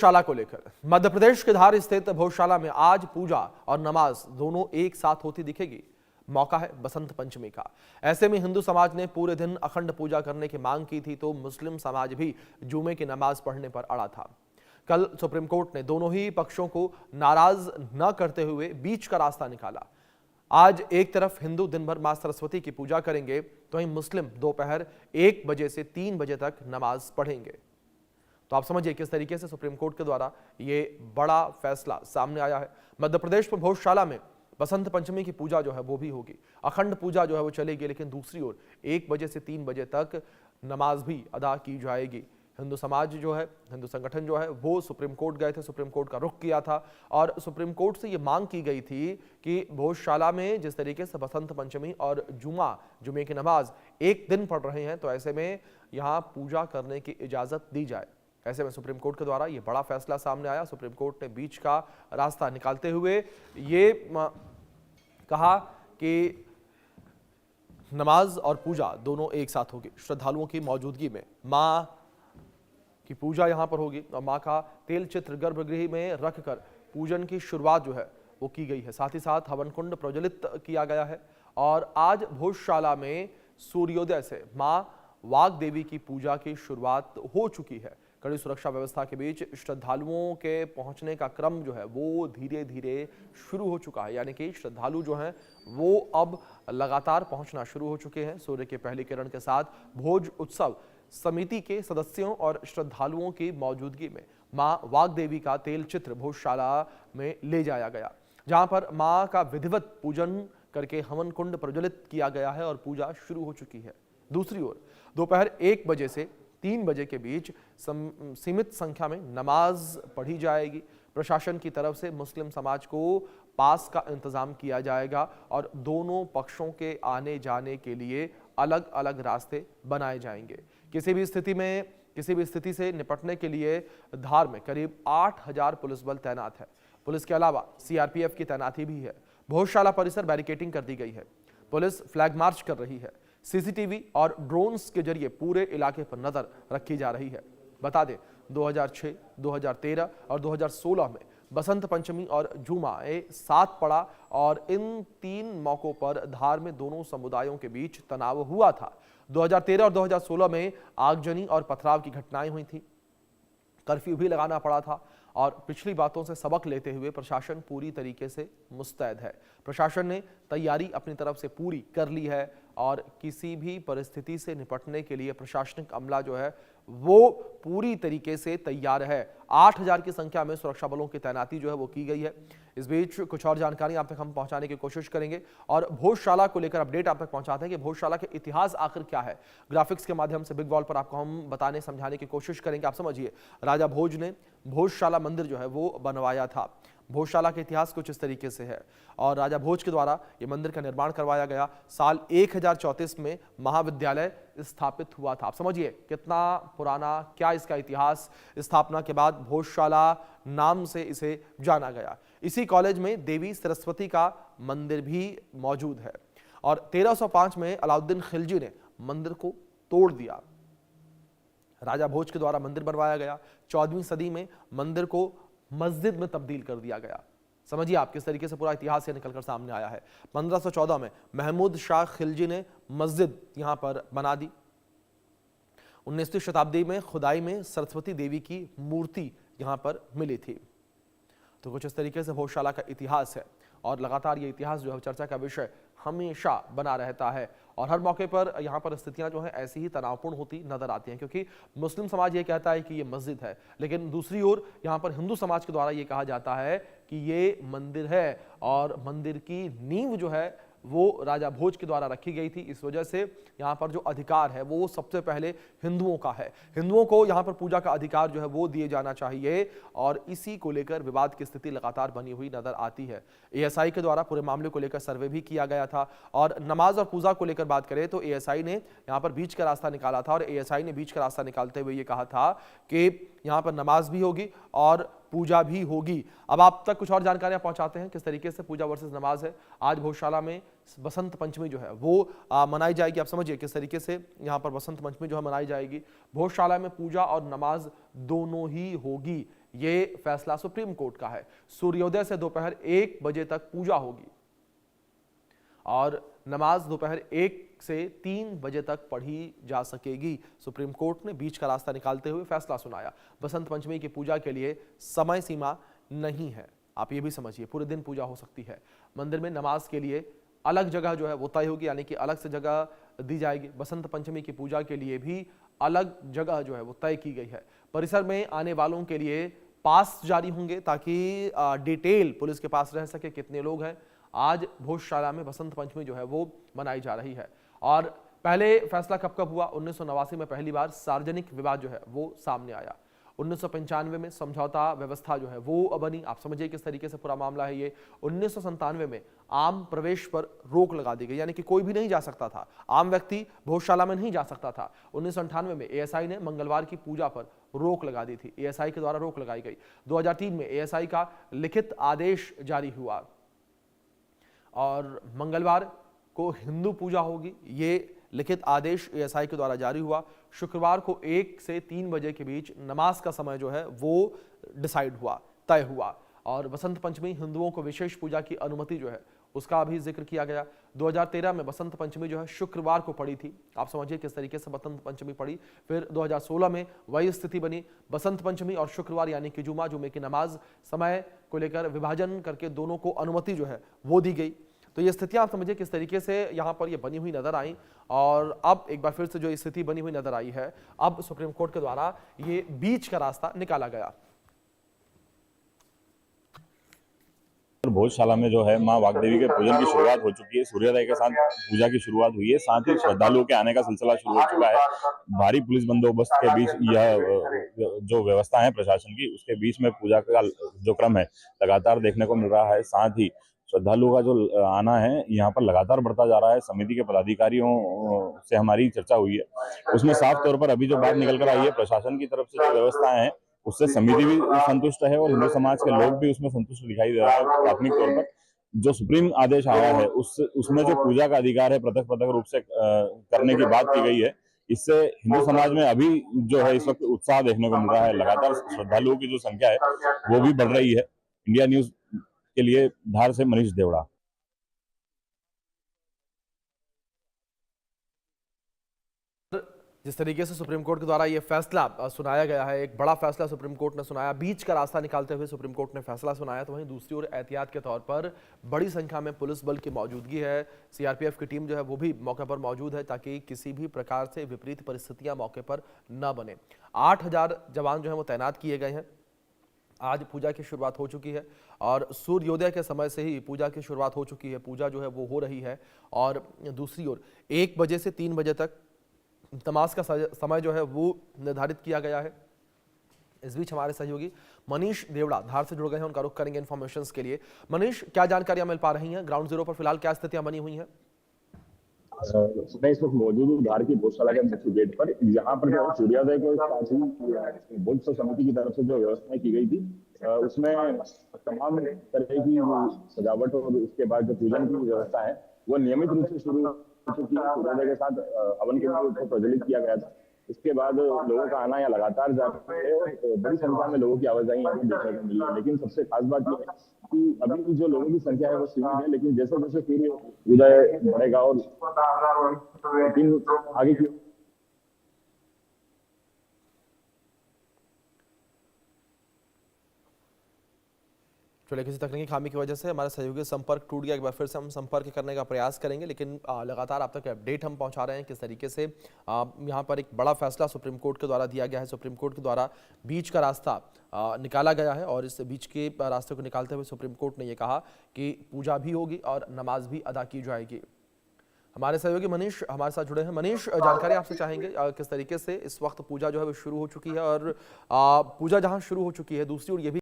शाला को लेकर मध्य प्रदेश के धार स्थित भोजशाला में आज पूजा और नमाज दोनों एक साथ होती दिखेगी। मौका है बसंत पंचमी का। ऐसे में हिंदू समाज ने पूरे दिन अखंड पूजा करने की मांग की थी, तो मुस्लिम समाज भी जुमे की नमाज पढ़ने पर अड़ा था। कल सुप्रीम कोर्ट ने दोनों ही पक्षों को नाराज न करते हुए बीच का रास्ता निकाला। आज एक तरफ हिंदू दिन भर मां सरस्वती की पूजा करेंगे, तो वहीं मुस्लिम दोपहर 1 बजे से 3 बजे तक नमाज पढ़ेंगे। तो आप समझिए किस तरीके से सुप्रीम कोर्ट के द्वारा ये बड़ा फैसला सामने आया है। मध्य प्रदेश में भोजशाला में बसंत पंचमी की पूजा जो है वो भी होगी, अखंड पूजा जो है वो चलेगी, लेकिन दूसरी ओर 1 बजे से 3 बजे तक नमाज भी अदा की जाएगी। हिंदू समाज जो है, हिंदू संगठन जो है वो सुप्रीम कोर्ट गए थे, सुप्रीम कोर्ट का रुख किया था और सुप्रीम कोर्ट से ये मांग की गई थी कि भोजशाला में जिस तरीके से बसंत पंचमी और जुमे की नमाज एक दिन पढ़ रहे हैं, तो ऐसे में यहाँ पूजा करने की इजाजत दी जाए। ऐसे में सुप्रीम कोर्ट के द्वारा ये बड़ा फैसला सामने आया। सुप्रीम कोर्ट ने बीच का रास्ता निकालते हुए ये कहा कि नमाज और पूजा दोनों एक साथ होगी। श्रद्धालुओं की मौजूदगी में मां की पूजा यहां पर होगी और मां का तेल चित्र गर्भगृह में रखकर पूजन की शुरुआत जो है वो की गई है। साथ ही साथ हवन कुंड प्रज्वलित किया गया है और आज भोजशाला में सूर्योदय से मां वाग देवी की पूजा की शुरुआत हो चुकी है। कड़ी सुरक्षा व्यवस्था के बीच श्रद्धालुओं के पहुंचने का क्रम जो है वो धीरे धीरे शुरू हो चुका है, यानी कि श्रद्धालु जो हैं वो अब लगातार पहुंचना शुरू हो चुके हैं। सूर्य के पहली किरण के साथ भोज उत्सव समिति के सदस्यों और श्रद्धालुओं की मौजूदगी में मां वाग देवी का तेल चित्र भोजशाला में ले जाया गया, जहां पर मां का विधिवत पूजन करके हवन कुंड प्रज्वलित किया गया है और पूजा शुरू हो चुकी है। दूसरी ओर दोपहर 1 बजे से 3 बजे के बीच सीमित संख्या में नमाज पढ़ी जाएगी। प्रशासन की तरफ से मुस्लिम समाज को पास का इंतजाम किया जाएगा और दोनों पक्षों के आने जाने के लिए अलग अलग रास्ते बनाए जाएंगे। किसी भी स्थिति से निपटने के लिए धार में करीब 8000 पुलिस बल तैनात है। पुलिस के अलावा सीआरपीएफ की तैनाती भी है। भोजशाला परिसर बैरिकेडिंग कर दी गई है। पुलिस फ्लैग मार्च कर रही है। सीसीटीवी और ड्रोन्स के जरिए पूरे इलाके पर नजर रखी जा रही है। बता दें 2006, 2013 और 2016 में बसंत पंचमी और जुमा साथ पड़ा और इन 3 मौकों पर धार में दोनों समुदायों के बीच तनाव हुआ था। 2013 और 2016 में आगजनी और पथराव की घटनाएं हुई थी। कर्फ्यू भी लगाना पड़ा था और पिछली बातों से सबक लेते हुए प्रशासन पूरी तरीके से मुस्तैद है। प्रशासन ने तैयारी अपनी तरफ से पूरी कर ली है और किसी भी परिस्थिति से निपटने के लिए प्रशासनिक अमला जो है वो पूरी तरीके से तैयार है। 8000 की संख्या में सुरक्षा बलों की तैनाती जो है वो की गई है। इस बीच कुछ और जानकारी आप तक हम पहुंचाने की कोशिश करेंगे और भोजशाला को लेकर अपडेट आप तक पहुंचाते हैं कि भोजशाला के इतिहास आखिर क्या है। ग्राफिक्स के माध्यम से बिग वॉल पर आपको हम बताने समझाने की कोशिश करेंगे। आप समझिए, राजा भोज ने भोजशाला मंदिर जो है वो बनवाया था। भोजशाला के इतिहास कुछ इस तरीके से है और राजा भोज के द्वारा ये मंदिर का निर्माण करवाया गया। साल 1034 में महाविद्यालय स्थापित हुआ था। आप समझिए कितना पुराना, क्या इसका इतिहास। स्थापना के बाद भोजशाला नाम से इसे जाना गया। इसी कॉलेज में देवी सरस्वती का मंदिर भी मौजूद है और 1305 में अलाउद्दीन खिलजी ने मंदिर को तोड़ दिया। राजा भोज के द्वारा मंदिर बनवाया गया। 14वीं सदी में मंदिर को मस्जिद में तब्दील कर दिया गया। समझिए आप किस तरीके से पूरा इतिहास से निकलकर सामने आया है। 1514 में महमूद शाह खिलजी ने मस्जिद यहां पर बना दी। 19वीं शताब्दी में खुदाई में सरस्वती देवी की मूर्ति यहां पर मिली थी। तो कुछ इस तरीके से भोजशाला का इतिहास है और लगातार ये इतिहास जो है चर्चा का विषय हमेशा बना रहता है और हर मौके पर यहाँ पर स्थितियां जो है ऐसी ही तनावपूर्ण होती नजर आती हैं, क्योंकि मुस्लिम समाज ये कहता है कि ये मस्जिद है, लेकिन दूसरी ओर यहाँ पर हिंदू समाज के द्वारा ये कहा जाता है कि ये मंदिर है और मंदिर की नींव जो है वो राजा भोज के द्वारा रखी गई थी। इस वजह से यहाँ पर जो अधिकार है वो सबसे पहले हिंदुओं का है। हिंदुओं को यहाँ पर पूजा का अधिकार जो है वो दिए जाना चाहिए और इसी को लेकर विवाद की स्थिति लगातार बनी हुई नजर आती है। एएसआई के द्वारा पूरे मामले को लेकर सर्वे भी किया गया था और नमाज और पूजा को लेकर बात करें तो एएसआई ने यहाँ पर बीच का रास्ता निकाला था और एएसआई ने बीच का रास्ता निकालते हुए ये कहा था कि यहाँ पर नमाज भी होगी और पूजा भी होगी। अब आप तक कुछ और जानकारियां पहुंचाते हैं किस तरीके से पूजा वर्सेस नमाज है। आज भोजशाला में बसंत पंचमी जो है वो मनाई जाएगी। आप समझिए किस तरीके से यहाँ पर बसंत पंचमी जो है मनाई जाएगी। भोजशाला में पूजा और नमाज दोनों ही होगी। ये फैसला सुप्रीम कोर्ट का है। सूर्योदय से दोपहर 1 बजे तक पूजा होगी और नमाज दोपहर 1 से 3 बजे तक पढ़ी जा सकेगी। सुप्रीम कोर्ट ने बीच का रास्ता निकालते हुए फैसला सुनाया। बसंत पंचमी की पूजा के लिए समय सीमा नहीं है। आप ये भी समझिए, पूरे दिन पूजा हो सकती है। मंदिर में नमाज के लिए अलग जगह जो है वो तय होगी, यानी कि अलग से जगह दी जाएगी। बसंत पंचमी की पूजा के लिए भी अलग जगह जो है वो तय की गई है। परिसर में आने वालों के लिए पास जारी होंगे ताकि डिटेल पुलिस के पास रह सके कितने लोग हैं। आज भोजशाला में बसंत पंचमी जो है वो मनाई जा रही है। और पहले फैसला कब कब हुआ? 1989 में पहली बार सार्वजनिक विवाद जो है वो सामने आया। 1995 में समझौता व्यवस्था जो है वो बनी। आप समझिए किस तरीके से पूरा मामला है ये। 1997 में आम प्रवेश पर रोक लगा दी गई, यानी कि कोई भी नहीं जा सकता था, आम व्यक्ति भोजशाला में नहीं जा सकता था। 1998 में एएसआई ने मंगलवार की पूजा पर रोक लगा दी थी, एएसआई के द्वारा रोक लगाई गई। 2003 में एएसआई का लिखित आदेश जारी हुआ और मंगलवार को हिंदू पूजा होगी। ये लिखित आदेश एएसआई के द्वारा जारी हुआ। शुक्रवार को 1 से 3 बजे के बीच नमाज का समय जो है वो डिसाइड हुआ, तय हुआ। और बसंत पंचमी हिंदुओं को विशेष पूजा की अनुमति जो है उसका भी जिक्र किया गया। 2013 में बसंत पंचमी जो है शुक्रवार को पड़ी थी। आप समझिए किस तरीके से बसंत पंचमी पड़ी। फिर 2016 में वही स्थिति बनी। बसंत पंचमी और शुक्रवार यानी कि जुमे की नमाज समय को लेकर विभाजन करके दोनों को अनुमति जो है वो दी गई। तो ये स्थितियां आप समझिए किस तरीके से यहाँ पर ये बनी हुई नजर आई। और अब एक बार फिर से जो स्थिति बनी हुई नजर आई है, अब सुप्रीम कोर्ट के द्वारा ये बीच का रास्ता निकाला गया। भोजशाला में जो है मां वाग्देवी के पूजन की शुरुआत हो चुकी है। सूर्योदय के साथ पूजा की शुरुआत हुई है, साथ ही श्रद्धालुओं के आने का सिलसिला शुरू हो चुका है। भारी पुलिस बंदोबस्त के बीच यह जो व्यवस्था है प्रशासन की, उसके बीच में पूजा का जो क्रम है लगातार देखने को मिल रहा है। साथ ही श्रद्धालुओं का जो आना है यहाँ पर लगातार बढ़ता जा रहा है। समिति के पदाधिकारियों से हमारी चर्चा हुई है, उसमें साफ तौर पर अभी जो बात निकल कर आई है प्रशासन की तरफ से जो व्यवस्थाएं हैं उससे समिति भी संतुष्ट है और हिंदू समाज के लोग भी उसमें संतुष्ट दिखाई दे रहा है। प्राथमिक तौर पर जो सुप्रीम आदेश आया है उसमें जो पूजा का अधिकार है प्रत्यक्ष रूप से करने की बात की गई है, इससे हिंदू समाज में अभी जो है इस वक्त उत्साह देखने को मिल रहा है। लगातार श्रद्धालुओं की जो संख्या है वो भी बढ़ रही है। इंडिया न्यूज के लिए धार से मनीष देवड़ा। जिस तरीके से सुप्रीम कोर्ट के द्वारा ये फैसला सुनाया गया है, एक बड़ा फैसला सुप्रीम कोर्ट ने सुनाया। बीच का रास्ता निकालते हुए सुप्रीम कोर्ट ने फैसला सुनाया। तो वहीं दूसरी ओर एहतियात के तौर पर बड़ी संख्या में पुलिस बल की मौजूदगी है। सीआरपीएफ की टीम जो है वो भी मौके पर मौजूद है ताकि किसी भी प्रकार से विपरीत परिस्थितियां मौके पर न बने। 8000 जवान जो है वो तैनात किए गए हैं। आज पूजा की शुरुआत हो चुकी है और सूर्योदय के समय से ही पूजा की शुरुआत हो चुकी है। पूजा जो है वो हो रही है और दूसरी ओर 1 बजे से 3 बजे तक नमाज का समय जो है वो निर्धारित किया गया है। इस बीच हमारे सहयोगी मनीष देवड़ा धार से जुड़ गए हैं, उनका रुख करेंगे इन्फॉर्मेशन के लिए। मनीष, क्या जानकारियां मिल पा रही हैं ग्राउंड जीरो पर? फिलहाल क्या स्थितियां बनी हुई हैं? मैं इस वक्त मौजूद हूँ धार की भोजशाला के मुख्य गेट पर। यहाँ पर जो सूर्योदय के साथ ही भोज समिति की तरफ से जो व्यवस्थाएं की गई थी उसमें तमाम तरह की सजावट और उसके बाद जो पूजन की व्यवस्था है वो नियमित रूप से शुरू हो चुकी है। सूर्योदय के साथ हवन के को प्रज्वलित किया गया था। इसके बाद लोगों का आना यहाँ लगातार जारी है और बड़ी संख्या में लोगों की आवाजाही यहाँ देखने को मिली है। लेकिन सबसे खास बात यह है कि अभी जो लोगों की संख्या है वो सीमित है, लेकिन जैसे जैसे सूर्योदय बढ़ेगा और आगे की चलिए, किसी तकनीकी खामी की वजह से हमारे सहयोगी संपर्क टूट गया। एक बार फिर से हम संपर्क करने का प्रयास करेंगे, लेकिन लगातार आप तक अपडेट हम पहुंचा रहे हैं किस तरीके से यहां पर एक बड़ा फैसला सुप्रीम कोर्ट के द्वारा दिया गया है। सुप्रीम कोर्ट के द्वारा बीच का रास्ता निकाला गया है और इस बीच के रास्ते को निकालते हुए सुप्रीम कोर्ट ने यह कहा कि पूजा भी होगी और नमाज भी अदा की जाएगी। हमारे सहयोगी मनीष हमारे साथ जुड़े हैं। मनीष, जानकारी आपसे चाहेंगे किस तरीके से इस वक्त पूजा जो है वो शुरू हो चुकी है और पूजा जहां शुरू हो चुकी है, दूसरी ओर ये भी